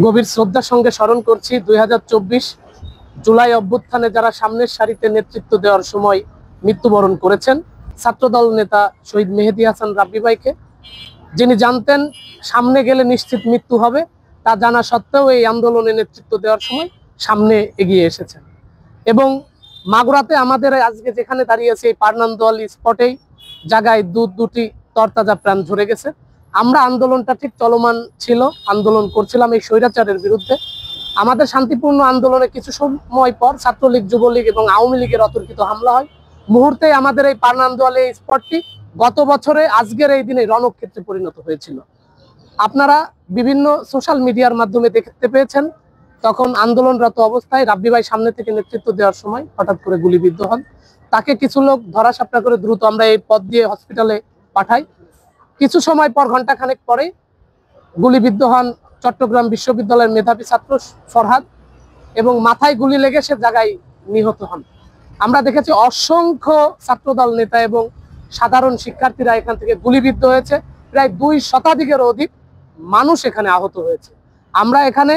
গভীর শ্রদ্ধার সঙ্গে স্মরণ করছি 2024 জুলাই অভ্যুত্থানে যারা সামনের সারিতে নেতৃত্ব দেওয়ার সময় মৃত্যুবরণ করেছেন ছাত্রদল নেতা শহীদ মেহেদী হাসান রাব্বী ভাইকে, যিনি জানতেন সামনে গেলে নিশ্চিত মৃত্যু হবে, তা জানা সত্ত্বেও এই আন্দোলনে নেতৃত্ব দেওয়ার সময় সামনে এগিয়ে এসেছেন। এবং মাগুরাতে আমাদের আজকে যেখানে দাঁড়িয়েছে এই পার্নান্দোয়াল স্পটেই জায়গায় দুটি তরতাজা প্রাণ ঝরে গেছে। আমরা আন্দোলনটা ঠিক চলমান ছিল, আন্দোলন করছিলাম এই স্বৈরাচারের বিরুদ্ধে। আমাদের শান্তিপূর্ণ আন্দোলনে কিছু সময় পর ছাত্রলীগ, যুবলীগ এবং আওয়ামী লীগের অতর্কিত হামলা হয়। মুহূর্তে আমাদের এই পার্নান্দোয়াল এই স্পটটি গত বছরে আজকের এই দিনে রণক্ষেত্রে পরিণত হয়েছিল। আপনারা বিভিন্ন সোশ্যাল মিডিয়ার মাধ্যমে দেখতে পেয়েছেন, তখন আন্দোলনরত অবস্থায় রাব্বী ভাই সামনে থেকে নেতৃত্ব দেওয়ার সময় হঠাৎ করে গুলিবিদ্ধ হন। তাকে কিছু লোক ধরাসাপটা করে দ্রুত আমরা এই পথ দিয়ে হসপিটালে পাঠাই। কিছু সময় পর, ঘন্টাখানেক পরে গুলিবিদ্ধ হন চট্টগ্রাম বিশ্ববিদ্যালয়ের মেধাবী ছাত্র ফরহাদ, এবং মাথায় গুলি লেগে সে জায়গায় নিহত হন। আমরা দেখেছি অসংখ্য ছাত্রদল নেতা এবং সাধারণ শিক্ষার্থীরা এখান থেকে গুলিবিদ্ধ হয়েছে। প্রায় 2 শতাধিকের অধিক মানুষ এখানে আহত হয়েছে। আমরা এখানে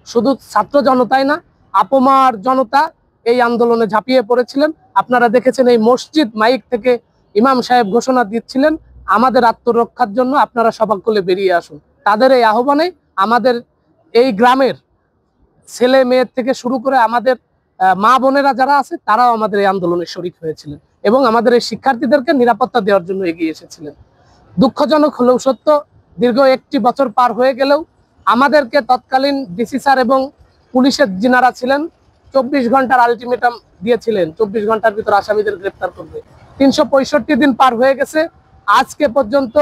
শুধু ছাত্র জনতাই না, আপমার জনতা এই আন্দোলনে ঝাঁপিয়ে পড়েছিলেন। আপনারা দেখেছেন এই মসজিদ মাইক থেকে ইমাম সাহেব ঘোষণা দিচ্ছিলেন আমাদের আত্মরক্ষার জন্য আপনারা সবাই বেরিয়ে আসুন। তাদের এই আহ্বানে আমাদের এই গ্রামের ছেলে মেয়ের থেকে শুরু করে আমাদের মা বোনেরা যারা আছে তারাও আমাদের এই আন্দোলনে শরিক হয়েছিলেন এবং আমাদের এই শিক্ষার্থীদেরকে নিরাপত্তা দেওয়ার জন্য এগিয়ে এসেছিলেন। দুঃখজনক হলেও সত্য, দীর্ঘ 1 বছর পার হয়ে গেলেও আমাদেরকে তৎকালীন ডিসি স্যার এবং পুলিশের যিনারা ছিলেন 24 ঘন্টার আলটিমেটাম দিয়েছিলেন, 24 ঘন্টার ভিতর আসামিদের গ্রেপ্তার করবে। 365 দিন পার হয়ে গেছে, আজকে পর্যন্ত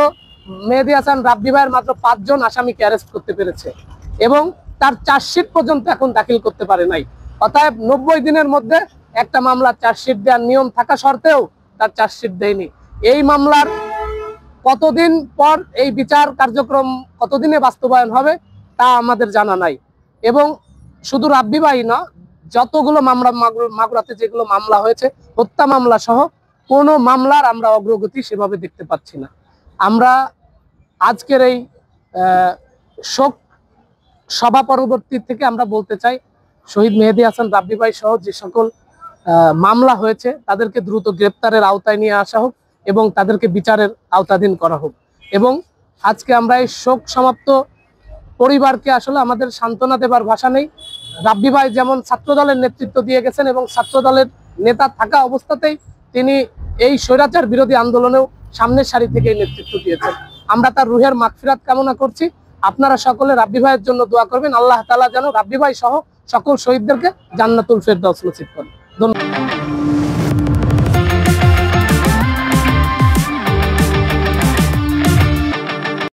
মেহেদী হাসান রাব্বী ভাইয়ের মাত্র 5 জন আসামিকে অ্যারেস্ট করতে পেরেছে এবং তার চার্জশিট পর্যন্ত এখন দাখিল করতে পারে নাই। অতএব 90 দিনের মধ্যে একটা মামলা চার্জশিট দেওয়ার নিয়ম থাকা সত্ত্বেও তার চার্জশিট দেয়নি। এই মামলার কতদিন পর এই বিচার কার্যক্রম কতদিনে বাস্তবায়ন হবে তা আমাদের জানা নাই। এবং শুধু রাব্বী ভাই না, যতগুলো মামলা মাগুরাতে যেগুলো মামলা হয়েছে, হত্যা মামলা সহ কোনো মামলার আমরা অগ্রগতি সেভাবে দেখতে পাচ্ছি না। আমরা আজকের এই শোক সভা পরবর্তী থেকে আমরা বলতে চাই, শহীদ মেহেদী হাসান রাব্বী ভাই সহ যে সকল মামলা হয়েছে তাদেরকে দ্রুত গ্রেপ্তারের আওতায় নিয়ে আসা হোক এবং তাদেরকে বিচারের আওতাধীন করা হোক। এবং আজকে আমরা এই শোক সমাপ্ত পরিবারকে আসলে আমাদের সান্ত্বনা দেবার ভাষা নেই। রাব্বী ভাই যেমন ছাত্রদলের নেতৃত্ব দিয়ে গেছেন এবং ছাত্রদলের নেতা থাকা অবস্থাতেই তিনি এই স্বৈরাচার বিরোধী আন্দোলনেও সামনের সারি থেকে নেতৃত্ব দিয়েছেন। আমরা তার রুহের মাগফিরাত কামনা করছি। আপনারা সকলে রাব্বী ভাইয়ের জন্য দোয়া করবেন, আল্লাহ তাআলা যেন রাব্বী ভাই সহ সকল শহীদদেরকে জান্নাতুল ফেরদাউস নসিব করেন। ধন্যবাদ।